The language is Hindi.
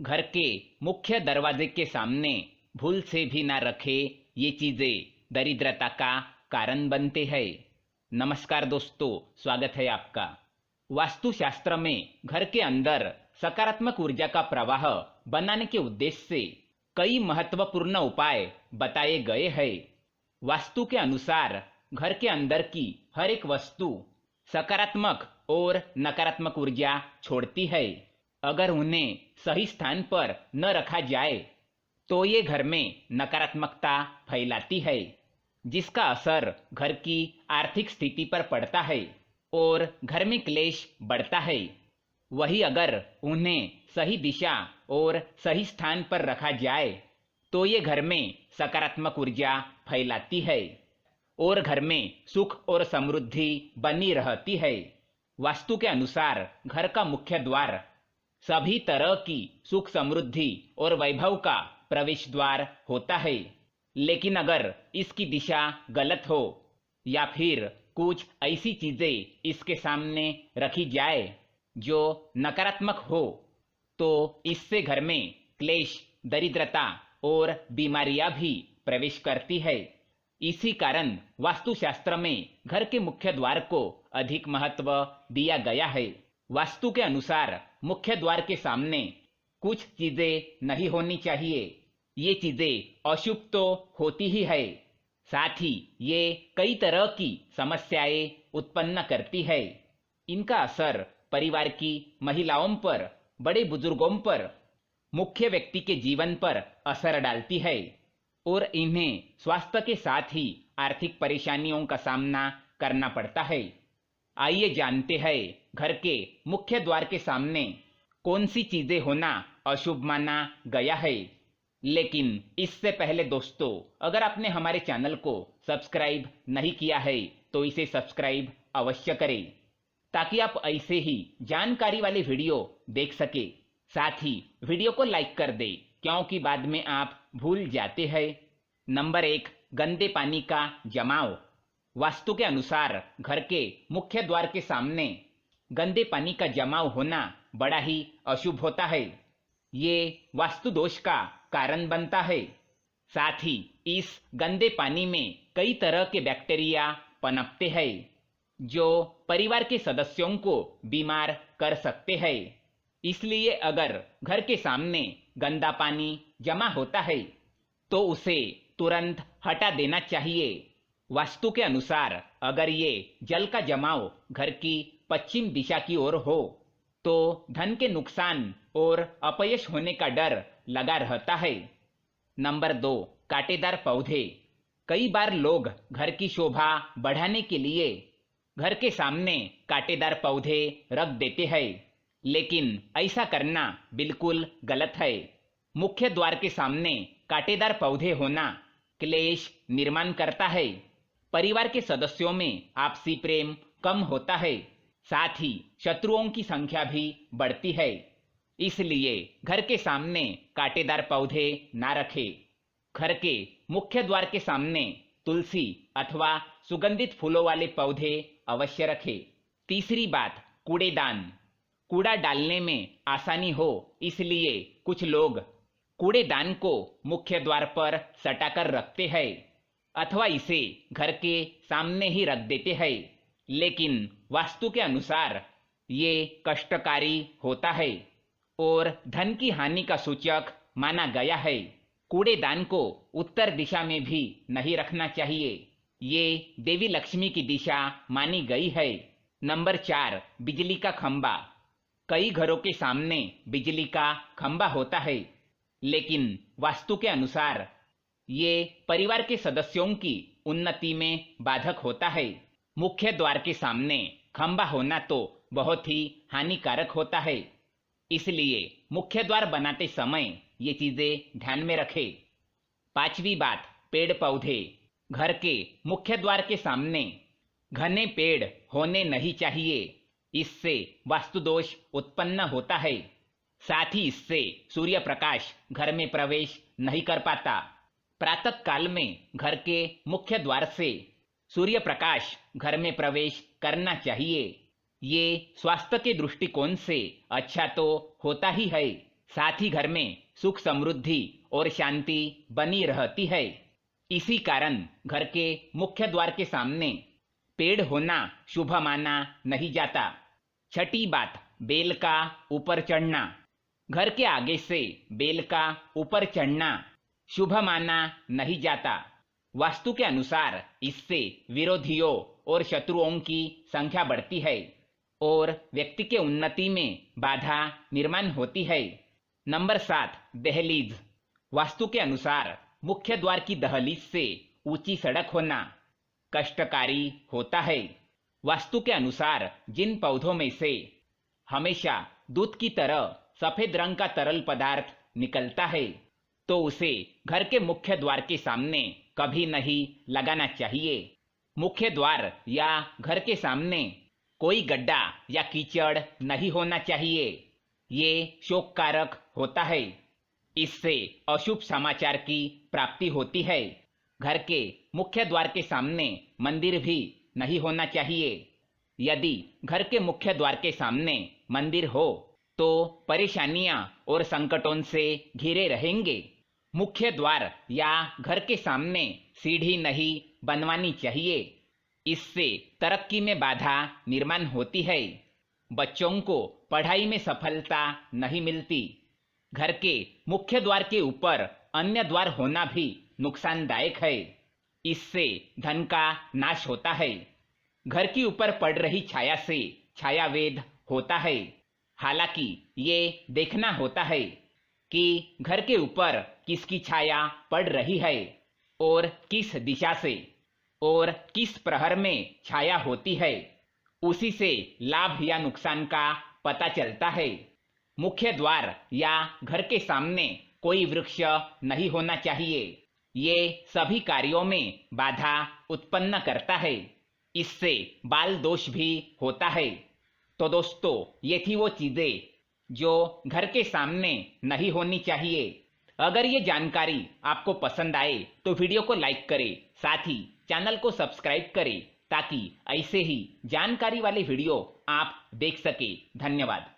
घर के मुख्य दरवाजे के सामने भूल से भी ना रखे ये चीजें दरिद्रता का कारण बनते हैं। नमस्कार दोस्तों, स्वागत है आपका। वास्तुशास्त्र में घर के अंदर सकारात्मक ऊर्जा का प्रवाह बनाने के उद्देश्य से कई महत्वपूर्ण उपाय बताए गए हैं। वास्तु के अनुसार घर के अंदर की हर एक वस्तु सकारात्मक और नकारात्मक ऊर्जा छोड़ती है। अगर उन्हें सही स्थान पर न रखा जाए तो ये घर में नकारात्मकता फैलाती है, जिसका असर घर की आर्थिक स्थिति पर पड़ता है और घर में क्लेश बढ़ता है। वही अगर उन्हें सही दिशा और सही स्थान पर रखा जाए तो ये घर में सकारात्मक ऊर्जा फैलाती है और घर में सुख और समृद्धि बनी रहती है। वास्तु के अनुसार घर का मुख्य द्वार सभी तरह की सुख समृद्धि और वैभव का प्रवेश द्वार होता है, लेकिन अगर इसकी दिशा गलत हो या फिर कुछ ऐसी चीजें इसके सामने रखी जाए जो नकारात्मक हो तो इससे घर में क्लेश, दरिद्रता और बीमारियां भी प्रवेश करती है। इसी कारण वास्तुशास्त्र में घर के मुख्य द्वार को अधिक महत्व दिया गया है। वास्तु के अनुसार मुख्य द्वार के सामने कुछ चीजें नहीं होनी चाहिए। ये चीजें अशुभ तो होती ही है, साथ ही ये कई तरह की समस्याएं उत्पन्न करती है। इनका असर परिवार की महिलाओं पर, बड़े बुजुर्गों पर, मुख्य व्यक्ति के जीवन पर असर डालती है और इन्हें स्वास्थ्य के साथ ही आर्थिक परेशानियों का सामना करना पड़ता है। आइए जानते हैं घर के मुख्य द्वार के सामने कौन सी चीजें होना अशुभ माना गया है। लेकिन इससे पहले दोस्तों, अगर आपने हमारे चैनल को सब्सक्राइब नहीं किया है तो इसे सब्सक्राइब अवश्य करें, ताकि आप ऐसे ही जानकारी वाले वीडियो देख सके। साथ ही वीडियो को लाइक कर दे, क्योंकि बाद में आप भूल जाते हैं। नंबर 1, गंदे पानी का जमाव। वास्तु के अनुसार घर के मुख्य द्वार के सामने गंदे पानी का जमाव होना बड़ा ही अशुभ होता है। ये वास्तु दोष का कारण बनता है। साथ ही इस गंदे पानी में कई तरह के बैक्टीरिया पनपते हैं जो परिवार के सदस्यों को बीमार कर सकते हैं। इसलिए अगर घर के सामने गंदा पानी जमा होता है तो उसे तुरंत हटा देना चाहिए। वास्तु के अनुसार अगर ये जल का जमाव घर की पश्चिम दिशा की ओर हो तो धन के नुकसान और अपयश होने का डर लगा रहता है। नंबर 2, कांटेदार पौधे। कई बार लोग घर की शोभा बढ़ाने के लिए घर के सामने कांटेदार पौधे रख देते हैं, लेकिन ऐसा करना बिल्कुल गलत है। मुख्य द्वार के सामने कांटेदार पौधे होना क्लेश निर्माण करता है। परिवार के सदस्यों में आपसी प्रेम कम होता है, साथ ही शत्रुओं की संख्या भी बढ़ती है। इसलिए घर के सामने कांटेदार पौधे ना रखें। घर के मुख्य द्वार के सामने तुलसी अथवा सुगंधित फूलों वाले पौधे अवश्य रखें। तीसरी बात, कूड़ेदान। कूड़ा डालने में आसानी हो इसलिए कुछ लोग कूड़ेदान को मुख्य द्वार पर सटाकर रखते हैं अथवा इसे घर के सामने ही रख देते हैं, लेकिन वास्तु के अनुसार ये कष्टकारी होता है और धन की हानि का सूचक माना गया है। कूड़ेदान को उत्तर दिशा में भी नहीं रखना चाहिए। ये देवी लक्ष्मी की दिशा मानी गई है। नंबर 4, बिजली का खंबा। कई घरों के सामने बिजली का खंबा होता है, लेकिन वास्तु के अनुसार ये परिवार के सदस्यों की उन्नति में बाधक होता है। मुख्य द्वार के सामने खंबा होना तो बहुत ही हानिकारक होता है, इसलिए मुख्य द्वार बनाते समय ये चीजें ध्यान में रखें। पांचवी बात, पेड़ पौधे। घर के मुख्य द्वार के सामने घने पेड़ होने नहीं चाहिए। इससे वास्तु दोष उत्पन्न होता है। साथ ही इससे सूर्य प्रकाश घर में प्रवेश नहीं कर पाता। प्रातः काल में घर के मुख्य द्वार से सूर्य प्रकाश घर में प्रवेश करना चाहिए। ये स्वास्थ्य के दृष्टिकोण से अच्छा तो होता ही है, साथ ही घर में सुख समृद्धि और शांति बनी रहती है। इसी कारण घर के मुख्य द्वार के सामने पेड़ होना शुभ माना नहीं जाता। छठी बात, बेल का ऊपर चढ़ना। घर के आगे से बेल का ऊपर चढ़ना शुभ माना नहीं जाता। वास्तु के अनुसार इससे विरोधियों और शत्रुओं की संख्या बढ़ती है और व्यक्ति के उन्नति में बाधा निर्माण होती है। नंबर 7, दहलीज। वास्तु के अनुसार मुख्य द्वार की दहलीज से ऊंची सड़क होना कष्टकारी होता है। वास्तु के अनुसार जिन पौधों में से हमेशा दूध की तरह सफेद रंग का तरल पदार्थ निकलता है तो उसे घर के मुख्य द्वार के सामने कभी नहीं लगाना चाहिए। मुख्य द्वार या घर के सामने कोई गड्ढा या कीचड़ नहीं होना चाहिए। ये शोककारक होता है। इससे अशुभ समाचार की प्राप्ति होती है। घर के मुख्य द्वार के सामने मंदिर भी नहीं होना चाहिए। यदि घर के मुख्य द्वार के सामने मंदिर हो तो परेशानियां और संकटों से घिरे रहेंगे। मुख्य द्वार या घर के सामने सीढ़ी नहीं बनवानी चाहिए। इससे तरक्की में बाधा निर्माण होती है। बच्चों को पढ़ाई में सफलता नहीं मिलती। घर के मुख्य द्वार के ऊपर अन्य द्वार होना भी नुकसानदायक है। इससे धन का नाश होता है। घर के ऊपर पड़ रही छाया से छायावेद होता है। हालांकि ये देखना होता है कि घर के ऊपर किसकी छाया पड़ रही है और किस दिशा से और किस प्रहर में छाया होती है। उसी से लाभ या नुकसान का पता चलता है। मुख्य द्वार या घर के सामने कोई वृक्ष नहीं होना चाहिए। ये सभी कार्यों में बाधा उत्पन्न करता है। इससे बाल दोष भी होता है। तो दोस्तों, ये थी वो चीजें जो घर के सामने नहीं होनी चाहिए। अगर ये जानकारी आपको पसंद आए तो वीडियो को लाइक करें, साथ ही चैनल को सब्सक्राइब करें ताकि ऐसे ही जानकारी वाले वीडियो आप देख सके। धन्यवाद।